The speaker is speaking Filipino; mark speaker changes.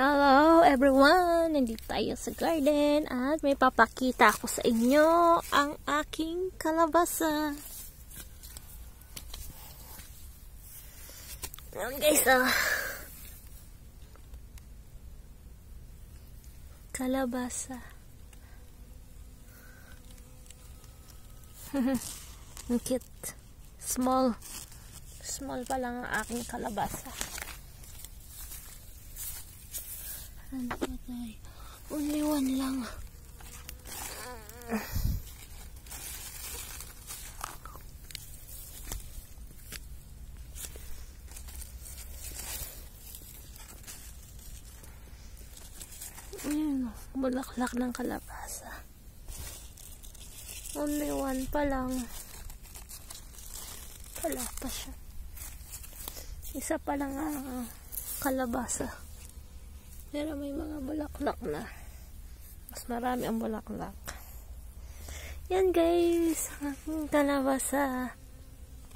Speaker 1: Hello everyone! Nandito tayo sa garden at may papakita ako sa inyo ang aking kalabasa. Ayan guys, kalabasa. Ang cute. Small pa lang ang aking kalabasa. Ano pa tayo? Only one lang. Ayan, bulaklak ng kalabasa. Only one pa lang. Wala pa siya. Isa pa lang ang kalabasa. Pero may mga bulaklak na. Mas marami ang bulaklak. Yan guys, ang kalabasa.